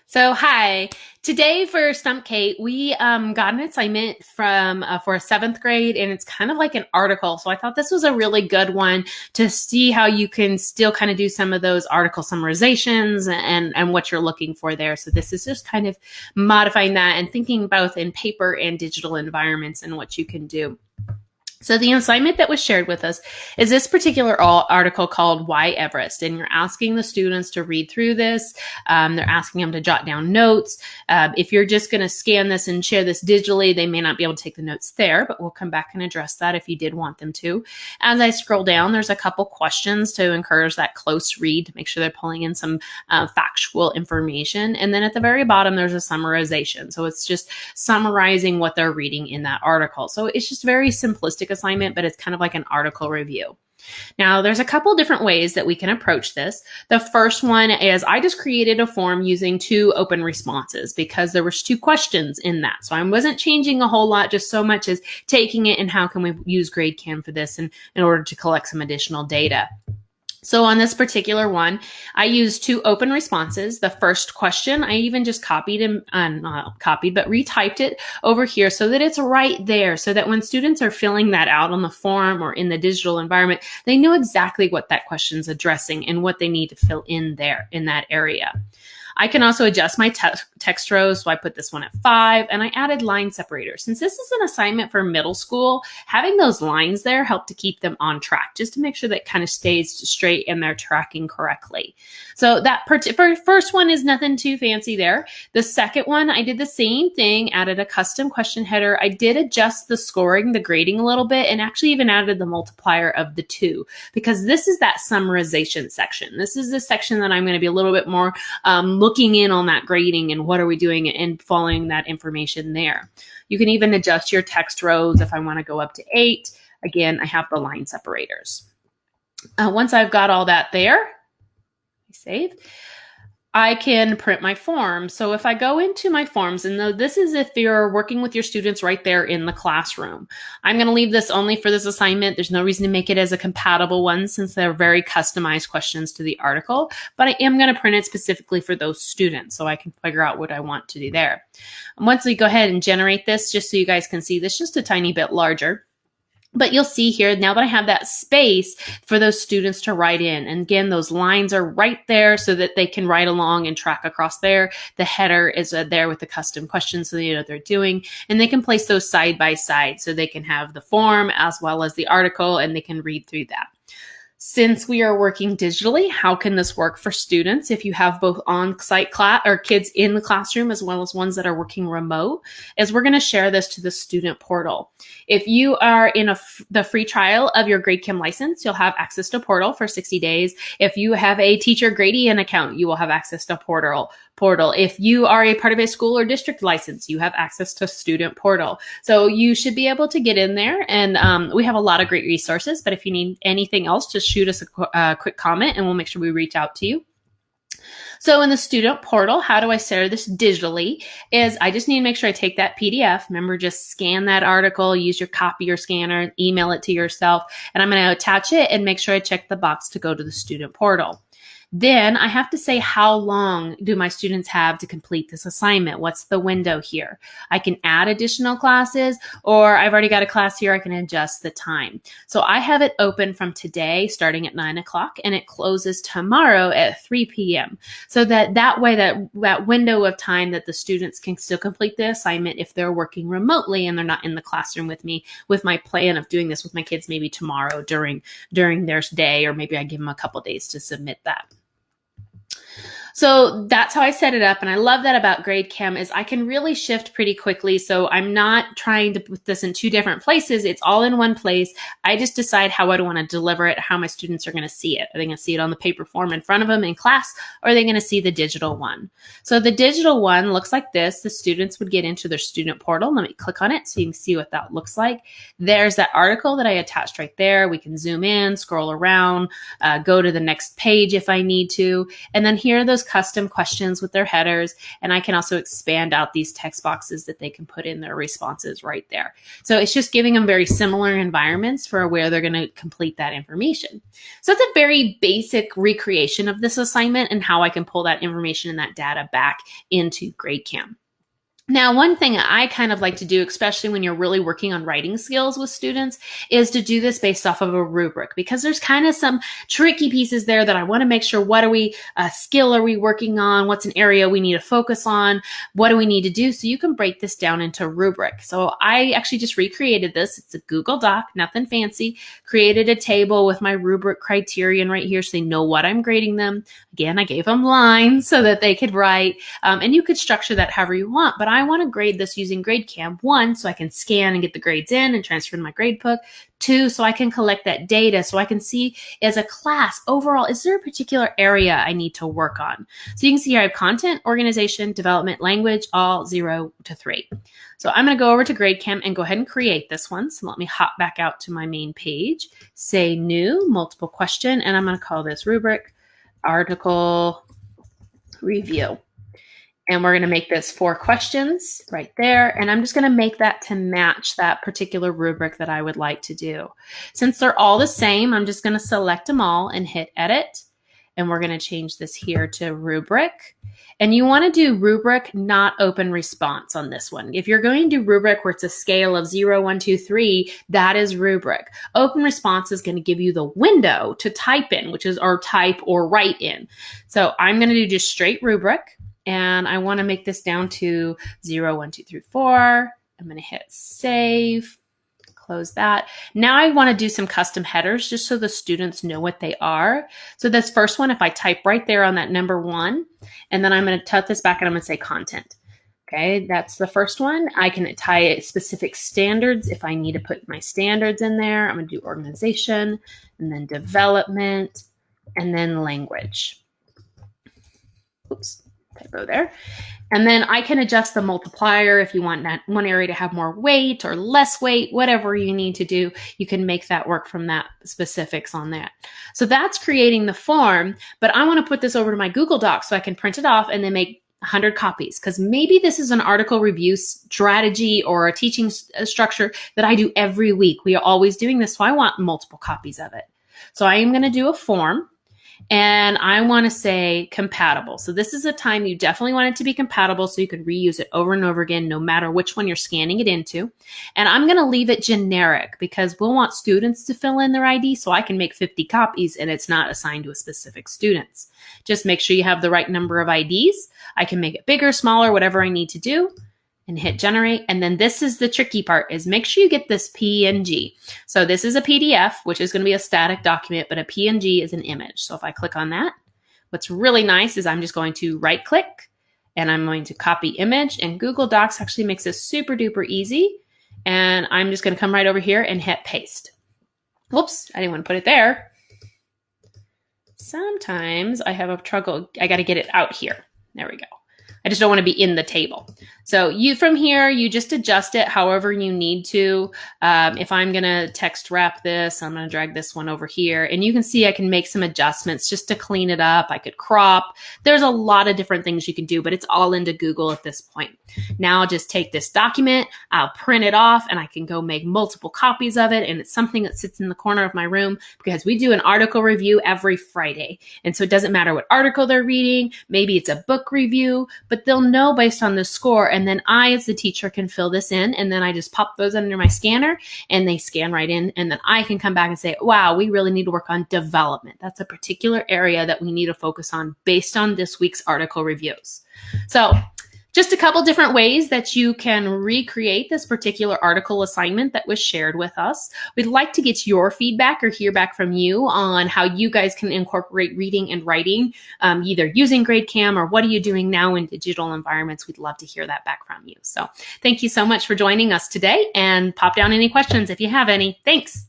So, hi. Today for Stump Kate, we got an assignment from for a seventh grade, and it's kind of like an article. So I thought this was a really good one to see how you can still kind of do some of those article summarizations and what you're looking for there. So this is just kind of modifying that and thinking both in paper and digital environments and what you can do. So the assignment that was shared with us is this particular article called Why Everest? And you're asking the students to read through this. They're asking them to jot down notes. If you're just going to scan this and share this digitally, they may not be able to take the notes there, but we'll come back and address that if you did want them to. As I scroll down, there's a couple questions to encourage that close read, to make sure they're pulling in some factual information. And then at the very bottom, there's a summarization. So it's just summarizing what they're reading in that article. So it's just very simplistic assignment, but it's kind of like an article review. Now, there's a couple different ways that we can approach this. The first one is I just created a form using 2 open responses because there was 2 questions in that. So I wasn't changing a whole lot, just so much as taking it and how can we use GradeCam for this in order to collect some additional data. So on this particular one, I used 2 open responses. The first question, I even just copied and not copied, but retyped it over here so that it's right there, so that when students are filling that out on the form or in the digital environment, they know exactly what that question's addressing and what they need to fill in there in that area. I can also adjust my text rows. So I put this one at 5 and I added line separators. Since this is an assignment for middle school, having those lines there help to keep them on track, just to make sure that it kind of stays straight and they're tracking correctly. So that first one is nothing too fancy there. The second one, I did the same thing, added a custom question header. I did adjust the scoring, the grading a little bit, and actually even added the multiplier of the 2, because this is that summarization section. This is the section that I'm going to be a little bit more looking in on that grading and what are we doing and following that information there. You can even adjust your text rows if I want to go up to 8. Again, I have the line separators. Once I've got all that there, save, I can print my form. So if I go into my forms, and this is if you're working with your students right there in the classroom. I'm going to leave this only for this assignment. There's no reason to make it as a compatible one since they're very customized questions to the article, but I am going to print it specifically for those students so I can figure out what I want to do there. And once we go ahead and generate this, just so you guys can see this just a tiny bit larger. But you'll see here, now that I have that space for those students to write in. And again, those lines are right there so that they can write along and track across there. The header is there with the custom questions so they know what they're doing. And they can place those side by side so they can have the form as well as the article and they can read through that. Since we are working digitally, how can this work for students if you have both on-site class or kids in the classroom as well as ones that are working remote? Is we're going to share this to the student portal. If you are in the free trial of your GradeCam license, you'll have access to portal for 60 days. If you have a Teacher Gradient account, you will have access to portal. If you are a part of a school or district license, you have access to student portal. So you should be able to get in there, and we have a lot of great resources, but if you need anything else, just shoot us a quick comment and we'll make sure we reach out to you. So in the student portal, how do I share this digitally is I just need to make sure I take that PDF. Remember, just scan that article, use your copier scanner, email it to yourself, and I'm going to attach it and make sure I check the box to go to the student portal. Then I have to say, how long do my students have to complete this assignment? What's the window here? I can add additional classes, or I've already got a class here. I can adjust the time. So I have it open from today, starting at 9 o'clock, and it closes tomorrow at 3 p.m. So that way, that window of time that the students can still complete the assignment if they're working remotely and they're not in the classroom with me, with my plan of doing this with my kids maybe tomorrow during their day, or maybe I give them a couple days to submit that. So that's how I set it up. And I love that about GradeCam is I can really shift pretty quickly. So I'm not trying to put this in 2 different places. It's all in one place. I just decide how I want to deliver it, how my students are going to see it. Are they going to see it on the paper form in front of them in class, or are they going to see the digital one? So the digital one looks like this. The students would get into their student portal. Let me click on it so you can see what that looks like. There's that article that I attached right there. We can zoom in, scroll around, go to the next page if I need to. And then here are those custom questions with their headers, and I can also expand out these text boxes that they can put in their responses right there. So it's just giving them very similar environments for where they're going to complete that information. So it's a very basic recreation of this assignment and how I can pull that information and that data back into GradeCam. Now, one thing I kind of like to do, especially when you're really working on writing skills with students, is to do this based off of a rubric, because there's kind of some tricky pieces there that I want to make sure, what skill are we working on? What's an area we need to focus on? What do we need to do? So you can break this down into rubric. So I actually just recreated this. It's a Google Doc, nothing fancy. Created a table with my rubric criterion right here so they know what I'm grading them. Again, I gave them lines so that they could write, and you could structure that however you want, but I want to grade this using GradeCam. 1, so I can scan and get the grades in and transfer to my gradebook. 2, so I can collect that data so I can see as a class overall, is there a particular area I need to work on? So you can see here I have content, organization, development, language, all 0 to 3. So I'm going to go over to GradeCam and go ahead and create this one. So let me hop back out to my main page, say new, multiple question, and I'm going to call this rubric article review. And we're going to make this 4 questions right there. And I'm just going to make that to match that particular rubric that I would like to do. Since they're all the same, I'm just going to select them all and hit edit. And we're going to change this here to rubric. And you want to do rubric, not open response on this one. If you're going to do rubric where it's a scale of 0, 1, 2, 3, that is rubric. Open response is going to give you the window to type in, which is or type or write in. So I'm going to do just straight rubric. And I want to make this down to 0, 1, 2, 3, 4. I'm going to hit save, close that. Now I want to do some custom headers just so the students know what they are. So this first one, if I type right there on that number 1, and then I'm going to tuck this back and I'm going to say content. Okay, that's the first one. I can tie specific standards if I need to put my standards in there. I'm going to do organization, and then development, and then language. Oops. Typo there. And then I can adjust the multiplier if you want that one area to have more weight or less weight, whatever you need to do, you can make that work from that specifics on that. So that's creating the form, but I want to put this over to my Google Doc so I can print it off and then make 100 copies, because maybe this is an article review strategy or a teaching structure that I do every week. We are always doing this, so I want multiple copies of it. So I am going to do a form. And I want to say compatible. So this is a time you definitely want it to be compatible so you can reuse it over and over again, no matter which one you're scanning it into. And I'm going to leave it generic because we'll want students to fill in their ID so I can make 50 copies and it's not assigned to a specific students. Just make sure you have the right number of IDs. I can make it bigger, smaller, whatever I need to do. And hit generate. And then this is the tricky part, is make sure you get this PNG. So this is a PDF, which is going to be a static document, but a PNG is an image. So if I click on that, what's really nice is I'm just going to right click and I'm going to copy image, and Google Docs actually makes this super duper easy. And I'm just going to come right over here and hit paste. Whoops, I didn't want to put it there. Sometimes I have a struggle. I got to get it out here. There we go. I just don't want to be in the table. So from here, you just adjust it however you need to. If I'm going to text wrap this, I'm going to drag this one over here. And you can see I can make some adjustments just to clean it up. I could crop. There's a lot of different things you can do, but it's all into Google at this point. Now I'll just take this document, I'll print it off, and I can go make multiple copies of it. And it's something that sits in the corner of my room because we do an article review every Friday. And so it doesn't matter what article they're reading. Maybe it's a book review, but they'll know based on the score. And then I, as the teacher, can fill this in. And then I just pop those under my scanner and they scan right in. And then I can come back and say, wow, we really need to work on development. That's a particular area that we need to focus on based on this week's article reviews. So just a couple different ways that you can recreate this particular article assignment that was shared with us. We'd like to get your feedback or hear back from you on how you guys can incorporate reading and writing, either using GradeCam or what are you doing now in digital environments. We'd love to hear that back from you. So thank you so much for joining us today, and pop down any questions if you have any. Thanks.